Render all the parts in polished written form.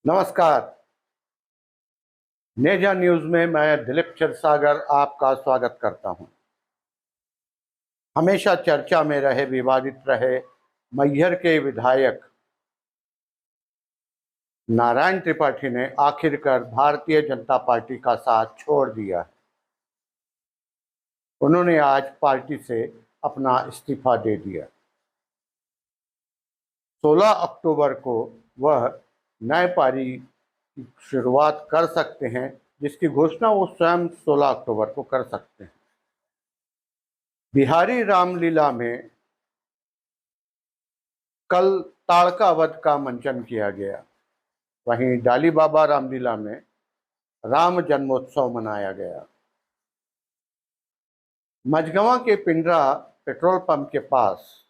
नमस्कार। नेजा न्यूज में मैं दिलीप क्षीरसागर आपका स्वागत करता हूं। हमेशा चर्चा में रहे, विवादित रहे मैहर के विधायक नारायण त्रिपाठी ने आखिरकार भारतीय जनता पार्टी का साथ छोड़ दिया है। उन्होंने आज पार्टी से अपना इस्तीफा दे दिया। 16 अक्टूबर को वह नए पारी की शुरुआत कर सकते हैं, जिसकी घोषणा वो स्वयं 16 अक्टूबर को कर सकते हैं। बिहारी रामलीला में कल ताड़का वध का मंचन किया गया। वहीं डाली बाबा रामलीला में राम जन्मोत्सव मनाया गया। मझगवां के पिंडरा पेट्रोल पंप के पास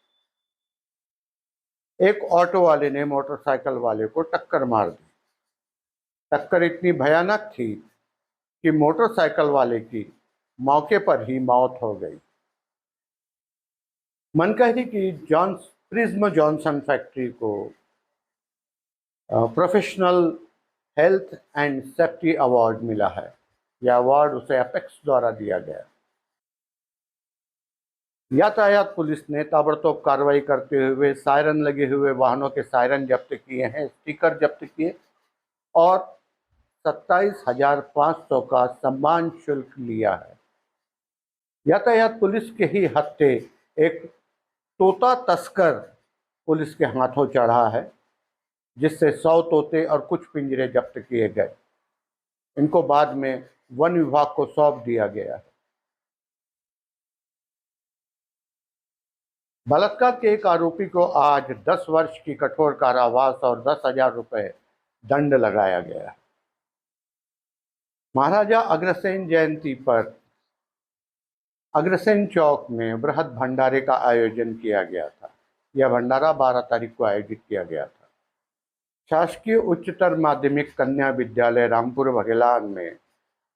एक ऑटो वाले ने मोटरसाइकिल वाले को टक्कर मार दी। टक्कर इतनी भयानक थी कि मोटरसाइकिल वाले की मौके पर ही मौत हो गई। मनकही की प्रिज्म जॉनसन फैक्ट्री को professional health and safety award मिला है। यह अवार्ड उसे अपेक्स द्वारा दिया गया। यातायात पुलिस ने ताबड़तोड़ कार्रवाई करते हुए सायरन लगे हुए वाहनों के सायरन जब्त किए हैं, स्टिकर जब्त किए और 27,500 का सम्मान शुल्क लिया है। यातायात पुलिस के ही हत्थे एक तोता तस्कर पुलिस के हाथों चढ़ा है, जिससे 100 तोते और कुछ पिंजरे जब्त किए गए। इनको बाद में वन विभाग को सौंप दिया गया है। बलात्कार के एक आरोपी को आज 10 वर्ष की कठोर कारावास और 10,000 रुपए दंड लगाया गया है। महाराजा अग्रसेन जयंती पर अग्रसेन चौक में बृहद भंडारे का आयोजन किया गया था। यह भंडारा 12 तारीख को आयोजित किया गया था। शासकीय उच्चतर माध्यमिक कन्या विद्यालय रामपुर बघेलान में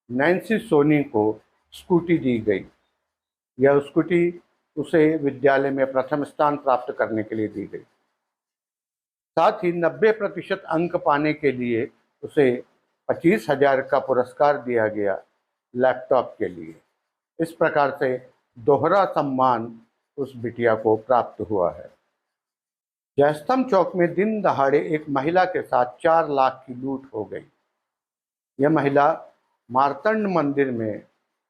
नैन्सी सोनी को स्कूटी दी गई। यह स्कूटी उसे विद्यालय में प्रथम स्थान प्राप्त करने के लिए दी गई। साथ ही 90% अंक पाने के लिए उसे 25,000 का पुरस्कार दिया गया लैपटॉप के लिए। इस प्रकार से दोहरा सम्मान उस बिटिया को प्राप्त हुआ है। जयस्तंभ चौक में दिन दहाड़े एक महिला के साथ 4 लाख की लूट हो गई। यह महिला मार्तंड मंदिर में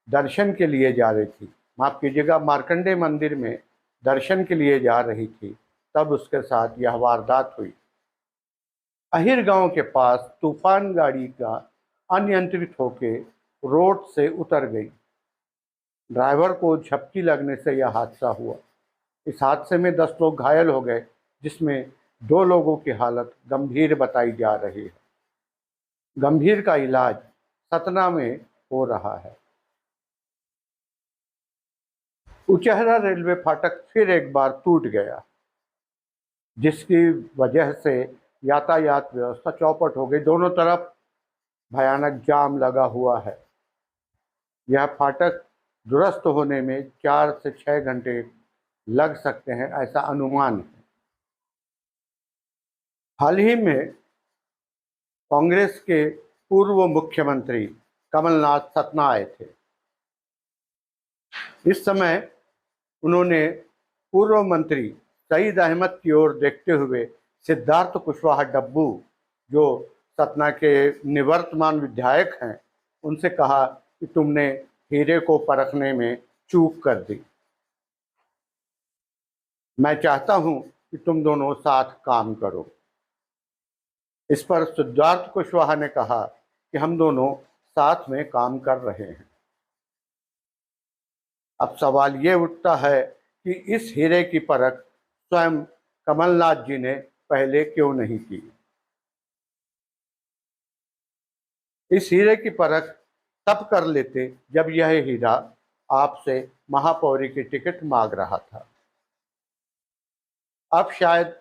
दर्शन के लिए जा रही थी। माफ कीजिएगा, मार्कंडे मंदिर में दर्शन के लिए जा रही थी, तब उसके साथ यह वारदात हुई। अहिर गांव के पास तूफान गाड़ी का अनियंत्रित होकर रोड से उतर गई। ड्राइवर को झपकी लगने से यह हादसा हुआ। इस हादसे में 10 लोग घायल हो गए, जिसमें 2 लोगों की हालत गंभीर बताई जा रही है। गंभीर का इलाज सतना में हो रहा है। उचहरा रेलवे फाटक फिर एक बार टूट गया, जिसकी वजह से यातायात व्यवस्था चौपट हो गई। दोनों तरफ भयानक जाम लगा हुआ है। यह फाटक दुरुस्त होने में 4 से 6 घंटे लग सकते हैं, ऐसा अनुमान है। हाल ही में कांग्रेस के पूर्व मुख्यमंत्री कमलनाथ सतना आए थे। इस समय उन्होंने पूर्व मंत्री सईद अहमद की ओर देखते हुए सिद्धार्थ कुशवाहा डब्बू, जो सतना के निवर्तमान विधायक हैं, उनसे कहा कि तुमने हीरे को परखने में चूक कर दी। मैं चाहता हूं कि तुम दोनों साथ काम करो। इस पर सिद्धार्थ कुशवाहा ने कहा कि हम दोनों साथ में काम कर रहे हैं। अब सवाल ये उठता है कि इस हीरे की परख स्वयं कमलनाथ जी ने पहले क्यों नहीं की। इस हीरे की परख तब कर लेते जब यह हीरा आपसे महापौरी की टिकट मांग रहा था। अब शायद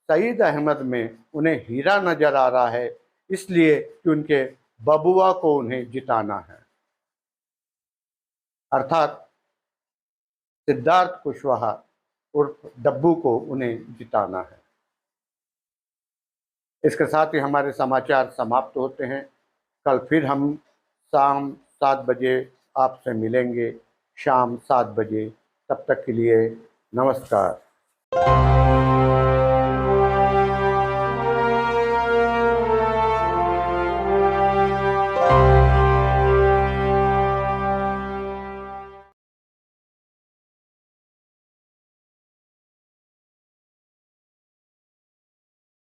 सईद अहमद में उन्हें हीरा नजर आ रहा है, इसलिए कि उनके बबुआ को उन्हें जिताना है, अर्थात सिद्धार्थ कुशवाहा उर्फ डब्बू को उन्हें जिताना है। इसके साथ ही हमारे समाचार समाप्त होते हैं। कल फिर हम शाम 7 बजे आपसे मिलेंगे, शाम 7 बजे। तब तक के लिए नमस्कार।